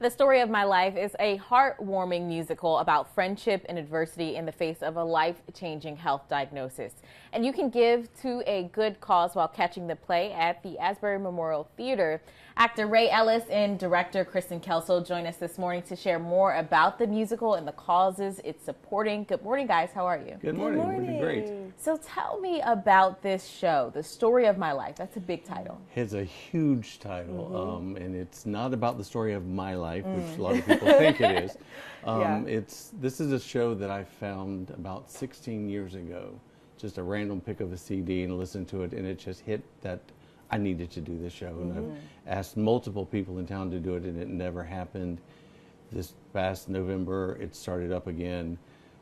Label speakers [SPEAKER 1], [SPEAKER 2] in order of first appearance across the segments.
[SPEAKER 1] The Story of My Life is a heartwarming musical about friendship and adversity in the face of a life-changing health diagnosis. And you can give to a good cause while catching the play at the Asbury Memorial Theater. Actor Ray Ellis and director Kristen Kelso join us this morning to share more about the musical and the causes it's supporting. Good morning, guys. How are you?
[SPEAKER 2] Good morning. We're doing great.
[SPEAKER 1] So tell me about this show, The Story of My Life. That's a big title.
[SPEAKER 2] It's a huge title, and it's not about the story of my life, which a lot of people think it is. This is a show that I found about 16 years ago. Just a random pick of a CD and listened to it, and it just hit that I needed to do this show. And I've asked multiple people in town to do it, and it never happened. This past November, it started up again.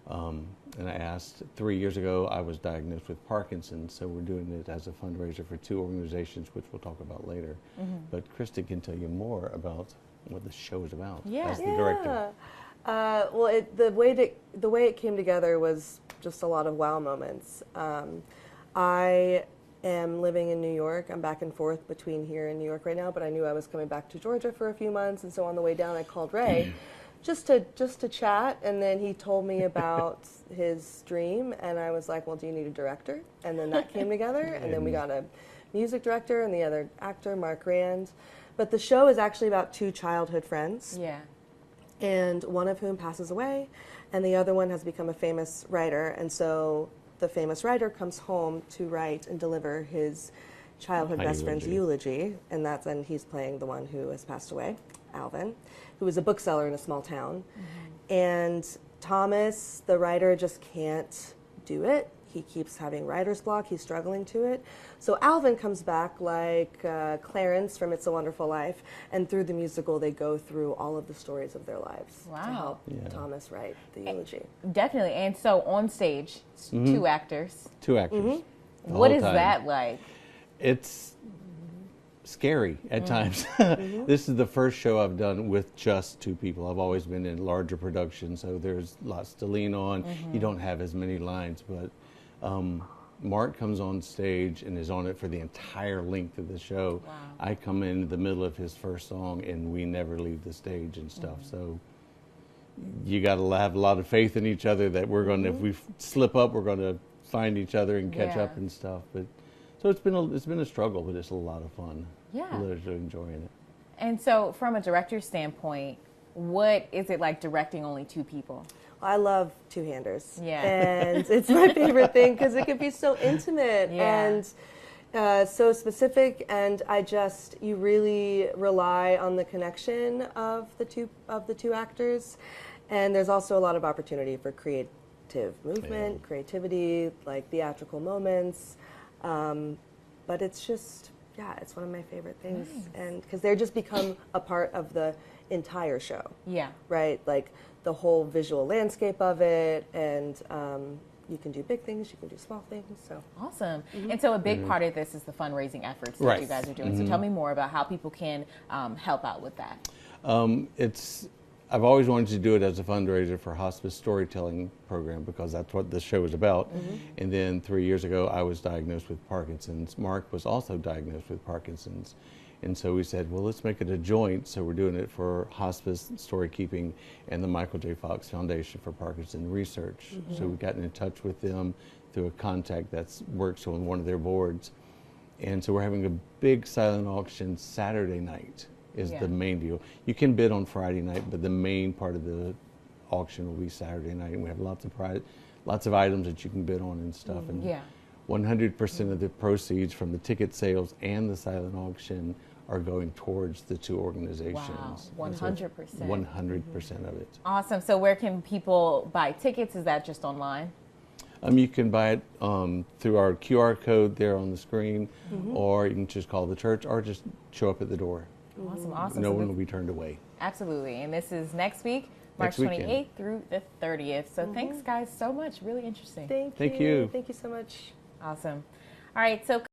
[SPEAKER 2] And I asked 3 years ago, I was diagnosed with Parkinson, so we're doing it as a fundraiser for two organizations, which we'll talk about later. But Kristen can tell you more about what the show is about as the director.
[SPEAKER 3] Well, the way it came together was just a lot of wow moments. I am living in New York. I'm back and forth between here and New York right now, but I knew I was coming back to Georgia for a few months, and so on the way down, I called Ray. Just to chat, and then he told me about his dream, and I was like, well, do you need a director? And then that came together, and then we got a music director and the other actor, Mark Rand. But the show is actually about two childhood friends, and one of whom passes away, and the other one has become a famous writer, and so the famous writer comes home to write and deliver his childhood best friend's eulogy, and he's playing the one who has passed away, Alvin, who was a bookseller in a small town. And Thomas, the writer, just can't do it. He keeps having writer's block. He's struggling to it. So Alvin comes back like Clarence from It's a Wonderful Life, and through the musical, they go through all of the stories of their lives to help Thomas write the eulogy.
[SPEAKER 1] Definitely. And so on stage, two actors.
[SPEAKER 2] Two actors.
[SPEAKER 1] What is that like?
[SPEAKER 2] It's scary at times. This is the first show I've done with just two people. I've always been in larger productions, so there's lots to lean on. You don't have as many lines, but Mark comes on stage and is on it for the entire length of the show. I come in the middle of his first song, and we never leave the stage and stuff. So you got to have a lot of faith in each other that we're going to, if we slip up, we're going to find each other and catch up and stuff. But so it's been a struggle, but it's a lot of fun. Literally enjoying it.
[SPEAKER 1] And so from a director's standpoint, what is it like directing only two people?
[SPEAKER 3] I love two-handers. And it's my favorite thing because it can be so intimate and so specific, and you really rely on the connection of the two actors. And there's also a lot of opportunity for creative movement, creativity, like theatrical moments. But it's just, it's one of my favorite things. And because they're just become a part of the entire show. Right? Like the whole visual landscape of it, and you can do big things, you can do small things. So
[SPEAKER 1] awesome. And so a big part of this is the fundraising efforts that you guys are doing. So tell me more about how people can help out with that.
[SPEAKER 2] I've always wanted to do it as a fundraiser for hospice storytelling program because that's what this show is about. And then 3 years ago, I was diagnosed with Parkinson's. Mark was also diagnosed with Parkinson's. And so we said, well, let's make it a joint. So we're doing it for hospice story keeping and the Michael J. Fox Foundation for Parkinson Research. So we've gotten in touch with them through a contact that works on one of their boards. And so we're having a big silent auction Saturday night. Is the main deal. You can bid on Friday night, but the main part of the auction will be Saturday night, and we have lots of items that you can bid on and stuff. And 100% of the proceeds from the ticket sales and the silent auction are going towards the two organizations.
[SPEAKER 1] Wow, 100%.
[SPEAKER 2] 100% of it.
[SPEAKER 1] Awesome. So where can people buy tickets? Is that just online?
[SPEAKER 2] You can buy it through our QR code there on the screen, or you can just call the church, or just show up at the door.
[SPEAKER 1] Awesome.
[SPEAKER 2] No one will be turned away.
[SPEAKER 1] Absolutely. And this is next week, March 28th through the 30th. So thanks, guys, so much. Really interesting.
[SPEAKER 3] Thank you. Thank you so much.
[SPEAKER 1] Awesome. All right. So